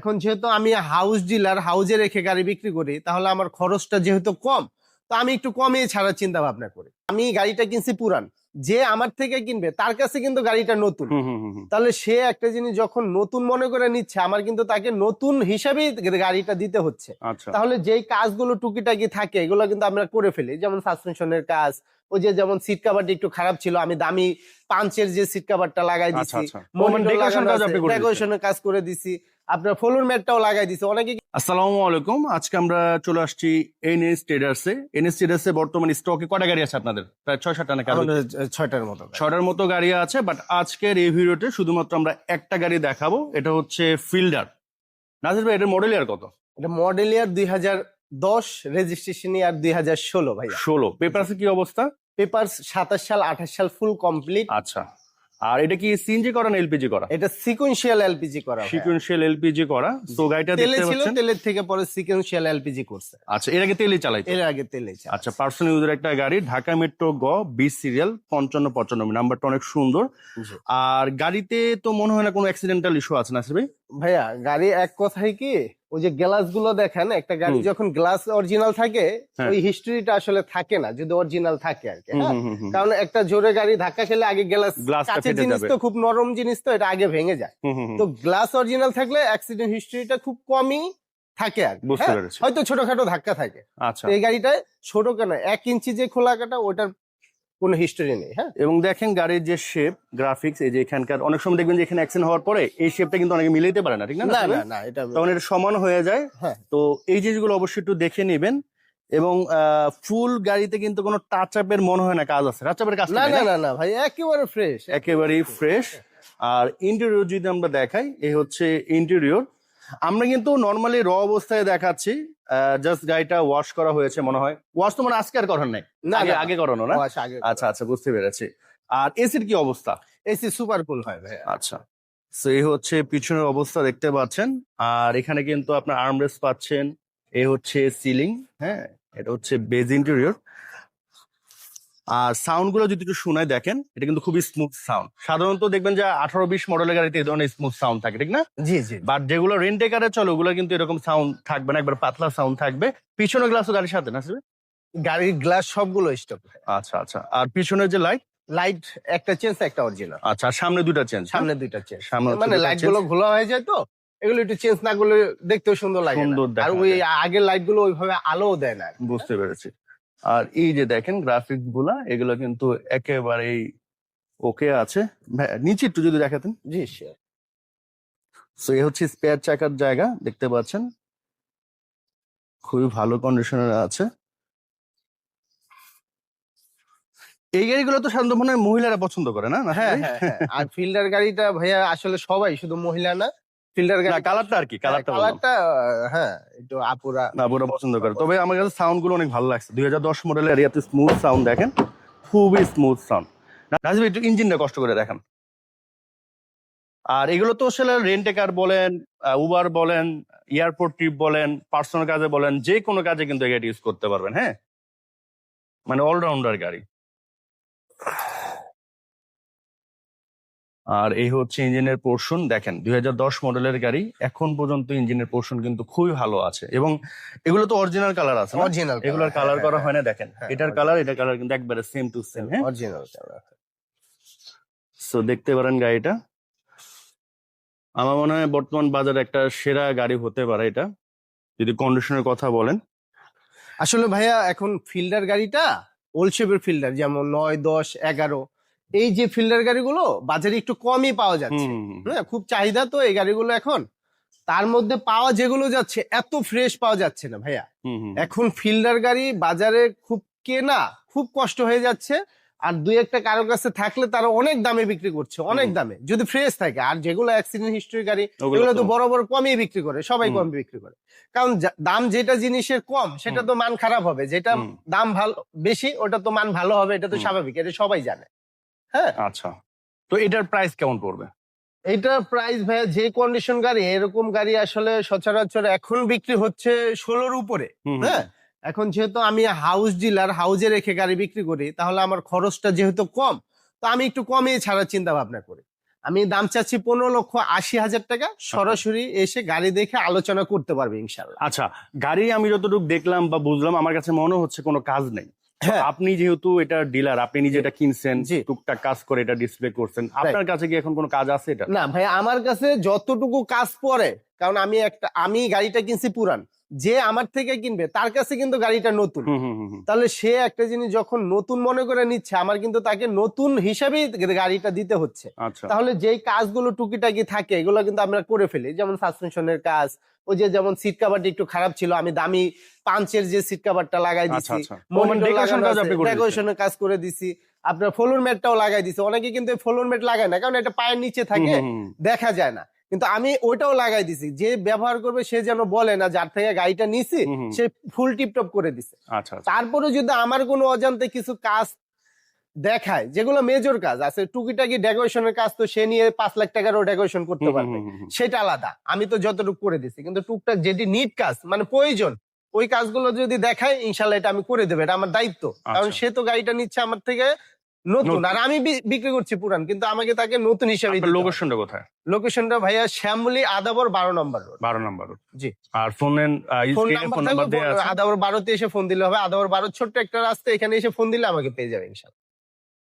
এখন যেহেতু আমি হাউস ডিলার, হাউজে রেখে গাড়ি বিক্রি করি, তাহলে আমার খরচটা যেহেতু কম, তো আমি একটু কমে ছাড়ার চিন্তা ভাবনা করি। আমি গাড়িটা কিনছি পুরান, যে আমার থেকে কিনবে তার কাছে কিন্তু গাড়িটা নতুন। তাহলে সে একটা জিনিস যখন নতুন মনে করে নিচ্ছে, আমার কিন্তু তাকে নতুন হিসাবেই গাড়িটা দিতে হচ্ছে। তাহলে যেই কাজগুলো টুকিটাকি থাকে এগুলো কিন্তু আমরা করে ফেলি, যেমন সাসপেনশনের কাজ, ওই যে যেমন সিট কাভারটা একটু খারাপ ছিল, আমি দামি পাঞ্চের যে সিট কাভারটা লাগাই দিছি, ডেকোরেশনের কাজ করে দিছি, আপনার ফ্লোর ম্যাটটাও লাগাই দিছি অনেকে। আসসালামু আলাইকুম, আজকে আমরা চলে আসছি এনএস ট্রেডার্সে। এনএস ট্রেডার্সে বর্তমানে স্টকে কটা গাড়ি আছে আপনাদের? প্রায় 6-7টা নাকি? 6টার মতো গাড়ি আছে। বাট আজকের এই ভিডিওতে শুধুমাত্র আমরা একটা গাড়ি দেখাবো, এটা হচ্ছে ফিল্ডার। নাজির ভাই, এটার মডেল ইয়ার কত? এটা মডেল ইয়ার 2010, রেজিস্ট্রেশন ইয়ার 2016 ভাই। 16। পেপারসে কি অবস্থা? পেপার 27 সাল 28 সাল ফুল কমপ্লিট। আচ্ছা, আর এটা কি সিএনজি করা না এলপিজি করা? এটা সিকোয়েন্সিয়াল এলপিজি করা। সিকোয়েন্সিয়াল এলপিজি করা। তো গাড়িটা দেখতে পাচ্ছেন তেলের থেকে পরে সিকোয়েন্সিয়াল এলপিজি করছে। আচ্ছা, এর আগে তেলই চালাইতো? এর আগে তেলই চালাইতো। আচ্ছা, পার্সোনাল ইউজের একটা গাড়ি, ঢাকা মেট্রো গ 20 সিরিয়াল 5595, নাম্বারটা অনেক সুন্দর। আর গাড়িতে তো মনে হয় না কোনো অ্যাক্সিডেন্টাল ইস্যু আছে না ভাই? ভাইয়া গাড়ি এক কথায় কি, ওই যে গ্লাস গুলো দেখেন, একটা গাড়ি যখন গ্লাস অরিজিনাল থাকে ওই হিস্ট্রিটা আসলে থাকে না যদি অরিজিনাল থাকে আর কি। কারণ একটা জোরে গাড়ি ধাক্কা খেলে আগে গ্লাস, কাঁচের জিনিস তো খুব নরম জিনিস, তো এটা আগে ভেঙে যায়। তো গ্লাস অরিজিনাল থাকলে অ্যাক্সিডেন্ট হিস্ট্রিটা খুব কমই থাকে আর হয়তো ছোটখাটো ধাক্কা থাকে। আচ্ছা, এই গাড়িটায় ছোট কেন 1 ইঞ্চি যে খোলা কাটা ওটার কোনো হিস্টরি নেই। হ্যাঁ, এবং দেখেন গাড়ির যে শেপ গ্রাফিক্স, এই যে এখানকার অনেক সময় দেখবেন যে এখানে অ্যাক্সিডেন্ট হওয়ার পরে এই শেপটা কিন্তু অনেকে মিলাইতে পারে না, ঠিক না? না এটা তখন এটা সমান হয়ে যায়। তো এই জিনিসগুলো অবশ্যই একটু দেখে নেবেন। এবং ফুল গাড়িতে কিন্তু কোনো টাচ আপের মনে হয় না কাজ আছে। টাচ আপের কাজ না ভাই, একেবারে ফ্রেশ, একেবারেই ফ্রেশ। আর ইন্টেরিয়র যদি আমরা দেখাই, এই হচ্ছে ইন্টেরিয়র। আমরা কিন্তু নর্মালি র অবস্থায় দেখাচ্ছি, জাস্ট গাড়িটা ওয়াশ করা হয়েছে মনে হয়। ওয়াশ তো মানে আজকে আর করার নাই, আগে করানো না? আচ্ছা আচ্ছা, বুঝতে পেরেছি। আর এসির কি অবস্থা? এসি সুপার কুল হয় ভাই। আচ্ছা, তো এই হচ্ছে পিছনের অবস্থা দেখতে পাচ্ছেন। আর এখানে কিন্তু আপনার আর্মরেস্ট পাচ্ছেন। এই হচ্ছে সিলিং, হ্যাঁ, এটা হচ্ছে বেজ ইন্টেরিয়র। আর সাউন্ড গুলো যদি একটু শোনায় দেখেন, এটা কিন্তু খুবই স্মুথ সাউন্ড। সাধারণত দেখবেন যে 18-20 মডেলের গাড়িতে এই ধরনের স্মুথ সাউন্ড থাকে, ঠিক না? জি জি। বাট যেগুলো রেন্টে কারে চলে ওগুলো কিন্তু এরকম সাউন্ড থাকবে না, একবার পাতলা সাউন্ড থাকবে। পিছনের গ্লাসও গাড়ির সাথে না? গাড়ির গ্লাস সবগুলো স্টক। আচ্ছা আচ্ছা। আর পিছনের যে লাইট একটা চেঞ্জ, একটা অরিজিনাল। আচ্ছা, সামনে দুইটা চেঞ্জ? সামনে দুইটা চেঞ্জ, মানে লাইট গুলো ঘোলা হয়ে যায়, তো এগুলো একটু চেঞ্জ না করলে দেখতেও সুন্দর লাগে। আর ওই আগের লাইট গুলো ওইভাবে আলোও দেয় না। বুঝতে পেরেছি। আর এই যে দেখেন গ্রাফিক্স গুলা, এগুলো কিন্তু একেবারেই ওকে আছে। নিচে একটু যদি দেখাতেন। জি শিওর। সো এই হচ্ছে স্পেয়ার চাকার জায়গা, দেখতে পাচ্ছেন খুবই ভালো কন্ডিশনের আছে। এই গাড়িগুলো তো সাধারণত মনে হয় মহিলারা পছন্দ করে না? হ্যাঁ হ্যাঁ। আর ফিল্ডার গাড়িটা ভাইয়া আসলে সবাই, শুধু মহিলা না, ফিল্ডার গাড়ি কালারটা আর কি, কালারটা হ্যাঁ একটু আপুরা পছন্দ করে। তবে আমার কাছে সাউন্ড গুলো অনেক ভালো লাগছে। 2010 মডেলের এত স্মুথ সাউন্ড, দেখেন খুবই স্মুথ সাউন্ড। নাজিব একটু ইঞ্জিনটা কষ্ট করে দেখেন। আর এগুলো তো আসলে রেন্টে কার বলেন, উবার বলেন, এয়ারপোর্ট ট্রিপ বলেন, পার্সোনাল কাজে বলেন, যে কোনো কাজে কিন্তু এই গাড়ি ইউজ করতে পারবেন। হ্যাঁ, মানে অলরাউন্ডার গাড়ি। আর এই হচ্ছে ইঞ্জিনের পোর্শন, দেখেন 2010 মডেলের গাড়ি, এখন পর্যন্ত ইঞ্জিনের পোর্শন কিন্তু খুবই ভালো আছে। এবং এগুলো তো অরিজিনাল কালার আছে, এগুলোর কালার করা হয় না। দেখেন এটার কালার কিন্তু একবারে সেম টু সেম। হ্যাঁ, অরিজিনাল কালার। সো দেখতে পারেন গাড়িটা, আমার মনে হয় বর্তমান বাজারে একটা সেরা গাড়ি হতে পারে এটা, যদি কন্ডিশনের কথা বলেন। আসলে ভাইয়া এখন ফিল্ডার গাড়িটা ওল্ড শেপের ফিল্ডার, যেমন 9, 10, 11, এই যে ফিল্ডার গাড়িগুলো বাজারে একটু কমই পাওয়া যাচ্ছে। হ্যাঁ, খুব চাহিদা তো এই গাড়িগুলো এখন। তার মধ্যে পাওয়া যেগুলো যাচ্ছে এত ফ্রেশ পাওয়া যাচ্ছে না ভাইয়া। এখন ফিল্ডার গাড়ি বাজারে খুব কেনা খুব কষ্ট হয়ে যাচ্ছে। আর দুই একটা কারোর কাছে থাকলে তারা অনেক দামে বিক্রি করছে, অনেক দামে, যদি ফ্রেশ থাকে। আর যেগুলো অ্যাক্সিডেন্ট হিস্ট্রি গাড়ি ওগুলো তো বড় বড় কমই বিক্রি করে, সবাই কম বিক্রি করে। কারণ দাম যেটা জিনিসের কম সেটা তো মান খারাপ হবে, যেটা দাম ভালো বেশি ওটা তো মান ভালো হবে, এটা তো স্বাভাবিক, এটা সবাই জানে। হ্যাঁ, আচ্ছা, তো এটার প্রাইস কেমন পড়বে? এইটার প্রাইস ভাইয়া যে কন্ডিশন গাড়ি, এরকম গাড়ি আসলে সচরাচর এখন বিক্রি হচ্ছে 16-র উপরে। হ্যাঁ, এখন যেহেতু আমি হাউস ডিলার, হাউজে রেখে গাড়ি বিক্রি করি, তাহলে আমার খরচটা যেহেতু কম, তো আমি একটু কমে ছাড়ার চিন্তা ভাবনা করি। আমি দাম চাচ্ছি 15,80,000 টাকা, সরাসরি এসে গাড়ি দেখে আলোচনা করতে পারবে ইনশাল্লাহ। আচ্ছা, গাড়ি আমি যতটুকু দেখলাম বা বুঝলাম, আমার কাছে মনে হচ্ছে কোনো কাজ নেই। হ্যাঁ। আপনি যেহেতু এটা ডিলার, আপনি নিজে এটা কিনছেন, জি। টুকটাক কাজ করে এটা ডিসপ্লে করছেন, আপনার কাছে কি এখন কোনো কাজ আছে এটা? না ভাই, আমার কাছে যতটুকু কাজ পড়ে, কারণ আমি গাড়িটা কিনছি পুরান, যে আমার থেকে কিনবে তার কাছে কিন্তু গাড়িটা নতুন। তাহলে সে একটা জিনিস যখন নতুন মনে করে নিচ্ছে, আমার কিন্তু তাকে নতুন হিসাবেই গাড়িটা দিতে হচ্ছে। আচ্ছা। তাহলে যেই কাজগুলো টুকিটাকি থাকে এগুলো কিন্তু আমরা করে ফেলি, যেমন সাসপেনশনের কাজ, ওই যে যেমন সিট কভারটা একটু খারাপ ছিল, আমি দামি পাঞ্চের যে সিট কভারটা লাগাই দিছি, ডেকোরেশনের কাজ করে দিছি, আপনার ফ্লোর ম্যাটটাও লাগাই দিছি। অনেকে কিন্তু ফ্লোর ম্যাট লাগায় না, কারণ এটা পায়ের নিচে থাকে, দেখা যায় না, কিন্তু আমি ওইটাও লাগাই দিছি। যে ব্যবহার করবে সে যেন বলে না যার থেকে গাড়িটা নিছি সে ফুল টিপটপ করে দিছে। আচ্ছা। তারপরে যদি আমার কোনো অজান্তে কিছু কাজ দেখায়, যেগুলো মেজর কাজ আছে, টুকিটাকি ডেকোরেশনের কাজ, তো সে নিয়ে 5 লাখ টাকারও ডেকোরেশন করতে পারবে, সেটা আলাদা। আমি তো যতটুকু করে দিছি, কিন্তু টুকটাক যেটি নিট কাজ মানে প্রয়োজন, ওই কাজগুলো যদি দেখায় ইনশাল্লাহ এটা আমি করে দেবো, এটা আমার দায়িত্ব। কারণ সে তো গাড়িটা নিচ্ছে আমার থেকে নতুন, আর আমি বিক্রি করছি পুরান, কিন্তু আমাকে তাকে নতুন হিসাবে। লোকেশনটা কোথায়? লোকেশনটা ভাইয়া শ্যামলী আদাবর 12 নম্বর রোড। 12 নম্বর রোড। জি। আর ফোন নাম্বার আদাবর 12তে এসে ফোন দিলে হবে। আদাবর 12 ছোট্ট একটা রাস্তা, এখানে এসে ফোন দিলে আমাকে পেয়ে যাবে ইনশাল্লাহ।